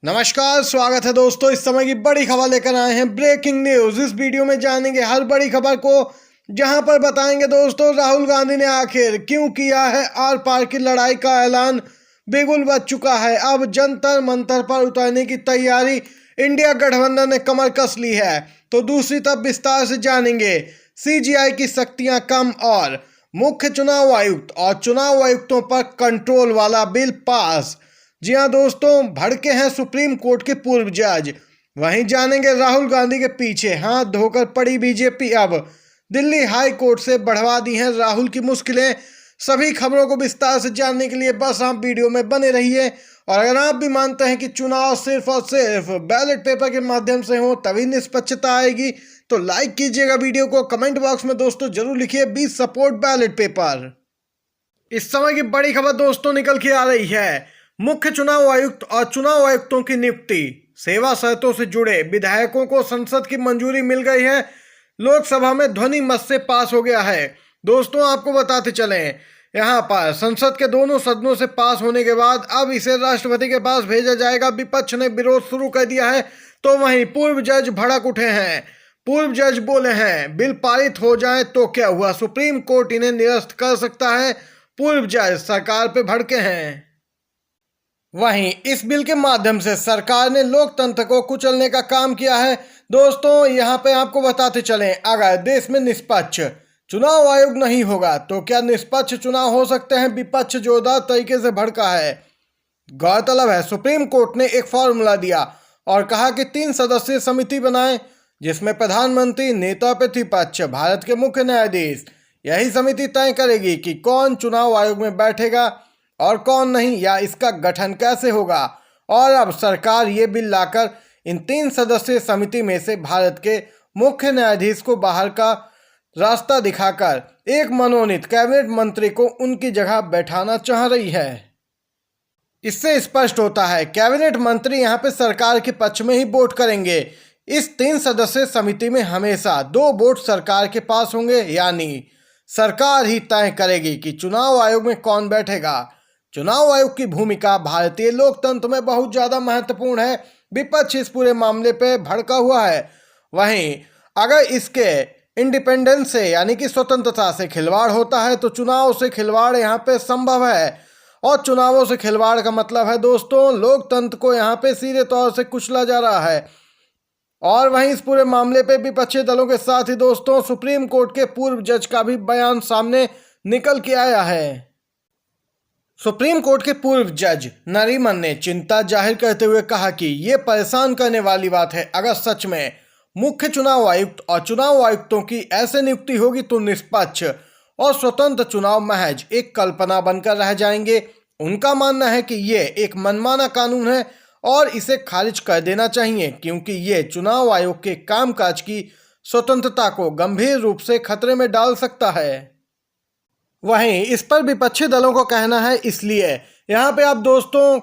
नमस्कार, स्वागत है दोस्तों। इस समय की बड़ी खबर लेकर आए हैं, ब्रेकिंग न्यूज। इस वीडियो में जानेंगे हर बड़ी खबर को, जहां पर बताएंगे दोस्तों राहुल गांधी ने आखिर क्यों किया है आर पार की लड़ाई का ऐलान। बिगुल बज चुका है, अब जंतर मंतर पर उतरने की तैयारी इंडिया गठबंधन ने कमर कस ली है। तो दूसरी तरफ विस्तार से जानेंगे सीजीआई की शक्तियां कम और मुख्य चुनाव आयुक्त और चुनाव आयुक्तों पर कंट्रोल वाला बिल पास। जी हां दोस्तों, भड़के हैं सुप्रीम कोर्ट के पूर्व जज। वहीं जानेंगे राहुल गांधी के पीछे हाथ धोकर पड़ी बीजेपी, अब दिल्ली हाई कोर्ट से बढ़वा दी हैं राहुल की मुश्किलें। सभी खबरों को विस्तार से जानने के लिए बस आप वीडियो में बने रहिए। और अगर आप भी मानते हैं कि चुनाव सिर्फ और सिर्फ बैलेट पेपर के माध्यम से हो तभी निष्पक्षता आएगी, तो लाइक कीजिएगा वीडियो को। कमेंट बॉक्स में दोस्तों जरूर लिखिए बी सपोर्ट बैलेट पेपर। इस समय की बड़ी खबर दोस्तों निकल के आ रही है, मुख्य चुनाव आयुक्त और चुनाव आयुक्तों की नियुक्ति। सेवा शर्तों से जुड़े विधायकों को संसद की मंजूरी मिल गई है। लोकसभा में ध्वनि मत से पास हो गया है। दोस्तों आपको बताते चलें, यहाँ पर संसद के दोनों सदनों से पास होने के बाद अब इसे राष्ट्रपति के पास भेजा जाएगा। विपक्ष ने विरोध शुरू कर दिया है, तो वहीं पूर्व जज भड़क उठे हैं। पूर्व जज बोले हैं, बिल पारित हो जाए तो क्या हुआ, सुप्रीम कोर्ट इन्हें निरस्त कर सकता है। पूर्व जज सरकार पे भड़के हैं। वहीं इस बिल के माध्यम से सरकार ने लोकतंत्र को कुचलने का काम किया है। दोस्तों यहाँ पे आपको बताते चलें, अगर देश में निष्पक्ष चुनाव आयोग नहीं होगा तो क्या निष्पक्ष चुनाव हो सकते हैं। विपक्ष जोरदार तरीके से भड़का है। गौरतलब है, सुप्रीम कोर्ट ने एक फॉर्मूला दिया और कहा कि 3 सदस्यीय समिति बनाएं, जिसमें प्रधानमंत्री, नेता प्रतिपक्ष, भारत के मुख्य न्यायाधीश। यही समिति तय करेगी कि कौन चुनाव आयोग में बैठेगा और कौन नहीं, या इसका गठन कैसे होगा। और अब सरकार ये बिल लाकर इन 3 सदस्यीय समिति में से भारत के मुख्य न्यायाधीश को बाहर का रास्ता दिखाकर एक मनोनीत कैबिनेट मंत्री को उनकी जगह बैठाना चाह रही है। इससे स्पष्ट होता है कैबिनेट मंत्री यहाँ पे सरकार के पक्ष में ही वोट करेंगे। इस 3 सदस्यीय समिति में हमेशा 2 वोट सरकार के पास होंगे, यानी सरकार ही तय करेगी कि चुनाव आयोग में कौन बैठेगा। चुनाव आयोग की भूमिका भारतीय लोकतंत्र में बहुत ज्यादा महत्वपूर्ण है। विपक्ष इस पूरे मामले पे भड़का हुआ है। वहीं अगर इसके इंडिपेंडेंस से यानी कि स्वतंत्रता से खिलवाड़ होता है तो चुनाव से खिलवाड़ यहाँ पे संभव है। और चुनावों से खिलवाड़ का मतलब है दोस्तों लोकतंत्र को यहाँ पे सीधे तौर से कुचला जा रहा है। और वहीं इस पूरे मामले पे विपक्षी दलों के साथ ही दोस्तों सुप्रीम कोर्ट के पूर्व जज का भी बयान सामने निकल के आया है। सुप्रीम कोर्ट के पूर्व जज नरीमन ने चिंता जाहिर करते हुए कहा कि ये परेशान करने वाली बात है अगर सच में मुख्य चुनाव आयुक्त और चुनाव आयुक्तों की ऐसे नियुक्ति होगी तो निष्पक्ष और स्वतंत्र चुनाव महज एक कल्पना बनकर रह जाएंगे। उनका मानना है कि ये एक मनमाना कानून है और इसे खारिज कर देना चाहिए, क्योंकि ये चुनाव आयोग के कामकाज की स्वतंत्रता को गंभीर रूप से खतरे में डाल सकता है। वहीं इस पर विपक्षी दलों को कहना है, इसलिए यहाँ पे आप दोस्तों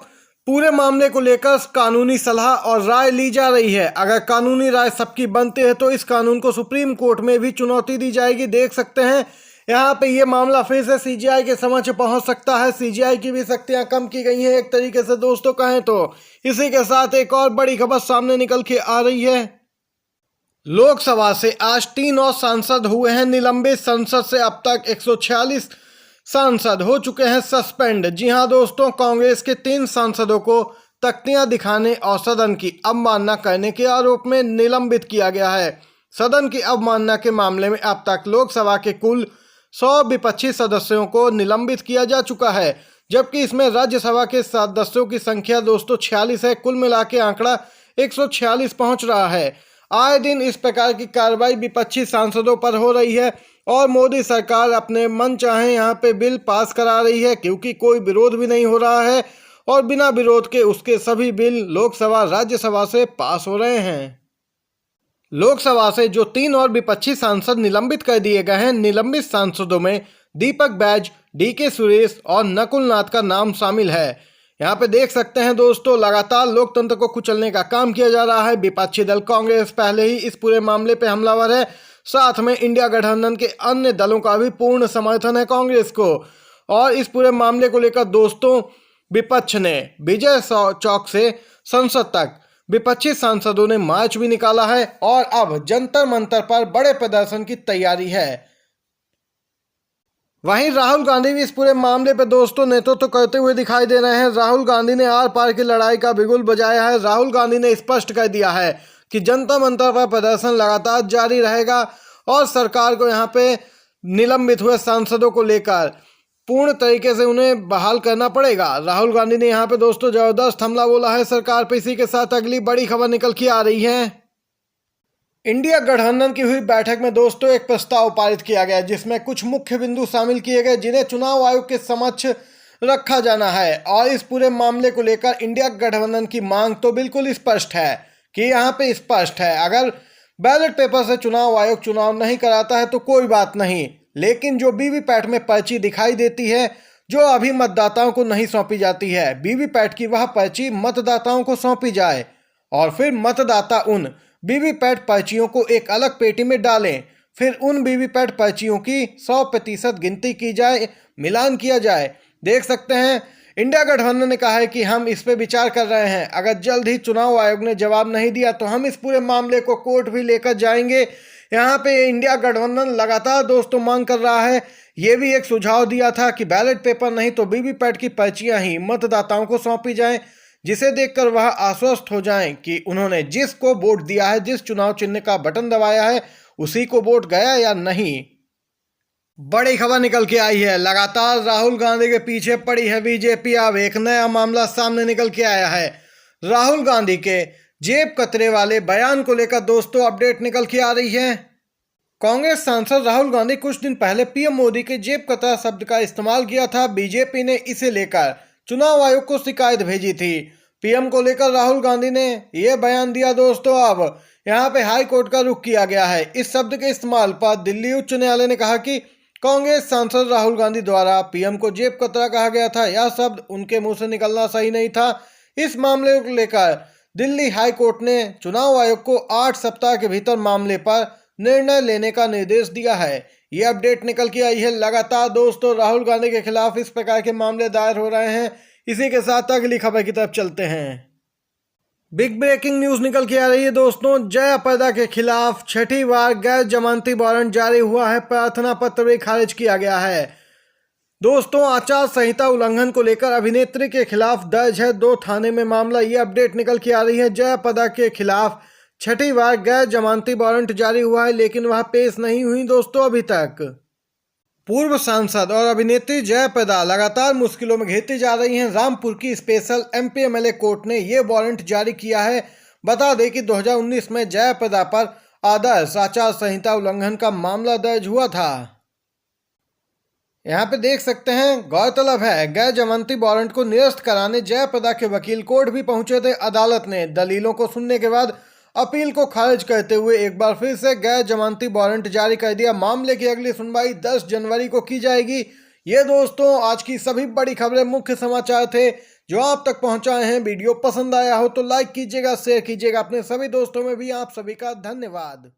पूरे मामले को लेकर कानूनी सलाह और राय ली जा रही है। अगर कानूनी राय सबकी बनती है तो इस कानून को सुप्रीम कोर्ट में भी चुनौती दी जाएगी। देख सकते हैं यहाँ पे ये मामला फिर से सीजीआई के समक्ष पहुंच सकता है। सीजीआई की भी शक्तियां कम की गई हैं एक तरीके से दोस्तों कहें तो। इसी के साथ एक और बड़ी खबर सामने निकल के आ रही है। लोकसभा से आज 3 और सांसद हुए हैं निलंबित। संसद से अब तक 146 सांसद हो चुके हैं सस्पेंड। जी हां दोस्तों, कांग्रेस के 3 सांसदों को तख्तियां दिखाने और सदन की अवमानना करने के आरोप में निलंबित किया गया है। सदन की अवमानना के मामले में अब तक लोकसभा के कुल 100 विपक्षी सदस्यों को निलंबित किया जा चुका है, जबकि इसमें राज्यसभा के सदस्यों की संख्या दोस्तों 46 है। कुल मिला के आंकड़ा 146 पहुंच रहा है। आए दिन इस प्रकार की कार्रवाई विपक्षी सांसदों पर हो रही है और मोदी सरकार अपने मन चाहे यहाँ पे बिल पास करा रही है, क्योंकि कोई विरोध भी नहीं हो रहा है और बिना विरोध के उसके सभी बिल लोकसभा राज्यसभा से पास हो रहे हैं। लोकसभा से जो 3 और विपक्षी सांसद निलंबित कर दिए गए हैं, निलंबित सांसदों में दीपक बैज, डीके सुरेश और नकुल नाथ का नाम शामिल है। यहाँ पे देख सकते हैं दोस्तों लगातार लोकतंत्र को कुचलने का काम किया जा रहा है। विपक्षी दल कांग्रेस पहले ही इस पूरे मामले पे हमलावर है। साथ में इंडिया गठबंधन के अन्य दलों का भी पूर्ण समर्थन है कांग्रेस को। और इस पूरे मामले को लेकर दोस्तों विपक्ष ने विजय चौक से संसद तक विपक्षी सांसदों ने मार्च भी निकाला है और अब जंतर मंतर पर बड़े प्रदर्शन की तैयारी है। वहीं राहुल गांधी भी इस पूरे मामले पर दोस्तों नेतृत्व करते हुए दिखाई दे रहे हैं। राहुल गांधी ने आर पार की लड़ाई का बिगुल बजाया है। राहुल गांधी ने स्पष्ट कर दिया है कि जंतर मंतर पर प्रदर्शन लगातार जारी रहेगा और सरकार को यहाँ पे निलंबित हुए सांसदों को लेकर पूर्ण तरीके से उन्हें बहाल करना पड़ेगा। राहुल गांधी ने यहाँ पे दोस्तों जबरदस्त हमला बोला है सरकार पे। इसी के साथ अगली बड़ी खबर निकल के आ रही है। इंडिया गठबंधन की हुई बैठक में दोस्तों एक प्रस्ताव पारित किया गया जिसमें कुछ मुख्य बिंदु शामिल किए गए जिन्हें चुनाव आयोग के समक्ष रखा जाना है। और इस पूरे मामले को लेकर इंडिया गठबंधन की मांग तो बिल्कुल स्पष्ट है कि यहाँ पे स्पष्ट है, अगर बैलेट पेपर से चुनाव आयोग चुनाव नहीं कराता है तो कोई बात नहीं, लेकिन जो वीवीपैट में पर्ची दिखाई देती है जो अभी मतदाताओं को नहीं सौंपी जाती है, वीवीपैट की वह पर्ची मतदाताओं को सौंपी जाए और फिर मतदाता उन वीवीपैट पर्चियों को एक अलग पेटी में डालें। फिर उन वीवीपैट पर्चियों की 100% गिनती की जाए, मिलान किया जाए। देख सकते हैं इंडिया गठबंधन ने कहा है कि हम इस पे विचार कर रहे हैं, अगर जल्द ही चुनाव आयोग ने जवाब नहीं दिया तो हम इस पूरे मामले को कोर्ट भी लेकर जाएंगे। यहाँ पे इंडिया गठबंधन लगातार दोस्तों मांग कर रहा है। ये भी एक सुझाव दिया था कि बैलेट पेपर नहीं तो वीवीपैट की पर्चियां ही मतदाताओं को सौंपी जाएं, जिसे देखकर वह आश्वस्त हो जाएं कि उन्होंने जिसको वोट दिया है, जिस चुनाव चिन्ह का बटन दबाया है, उसी को वोट गया या नहीं। बड़ी खबर निकल के आई है, लगातार राहुल गांधी के पीछे पड़ी है बीजेपी। अब एक नया मामला सामने निकल के आया है। राहुल गांधी के जेब कतरे वाले बयान को लेकर दोस्तों अपडेट निकल के आ रही है। कांग्रेस सांसद राहुल गांधी कुछ दिन पहले पीएम मोदी के जेब कतरा शब्द का इस्तेमाल किया था। बीजेपी ने इसे लेकर चुनाव आयोग को शिकायत भेजी थी। पीएम को लेकर राहुल गांधी ने यह बयान दिया दोस्तों। अब यहाँ पे हाई कोर्ट का रुख किया गया है। इस शब्द के इस्तेमाल पर दिल्ली उच्च न्यायालय ने कहा कि कांग्रेस सांसद राहुल गांधी द्वारा पीएम को जेब कतरा कहा गया था, यह शब्द उनके मुंह से निकलना सही नहीं था। इस मामले को लेकर दिल्ली हाई कोर्ट ने चुनाव आयोग को 8 सप्ताह के भीतर मामले पर निर्णय लेने का निर्देश दिया है। ये अपडेट निकल के आई है। लगातार दोस्तों राहुल गांधी के खिलाफ इस प्रकार के मामले दायर हो रहे हैं। इसी के साथ अगली खबर की तरफ चलते हैं। बिग ब्रेकिंग न्यूज निकल के आ रही है दोस्तों। जयाप्रदा के खिलाफ छठी बार गैर जमानती वारंट जारी हुआ है। प्रार्थना पत्र भी खारिज किया गया है। दोस्तों आचार संहिता उल्लंघन को लेकर अभिनेत्री के खिलाफ दर्ज है 2 थाने में मामला। ये अपडेट निकल के आ रही है। जयाप्रदा के खिलाफ छठी बार गैर जमानती वारंट जारी हुआ है, लेकिन वह पेश नहीं हुई दोस्तों अभी तक। पूर्व सांसद और अभिनेत्री जयाप्रदा लगातार मुश्किलों में घिरती जा रही हैं। रामपुर की स्पेशल एमपी एमएलए कोर्ट ने यह वारंट जारी किया है। बता दें कि 2019 में जयाप्रदा पर आदर्श आचार संहिता उल्लंघन का मामला दर्ज हुआ था। यहाँ पे देख सकते हैं, गौरतलब है गैर जमानती वारंट को निरस्त कराने जयाप्रदा के वकील कोर्ट भी पहुंचे थे। अदालत ने दलीलों को सुनने के बाद अपील को खारिज करते हुए एक बार फिर से गैर जमानती वारंट जारी कर दिया। मामले की अगली सुनवाई 10 जनवरी को की जाएगी। ये दोस्तों आज की सभी बड़ी खबरें, मुख्य समाचार थे जो आप तक पहुंचाए हैं। वीडियो पसंद आया हो तो लाइक कीजिएगा, शेयर कीजिएगा अपने सभी दोस्तों में भी। आप सभी का धन्यवाद।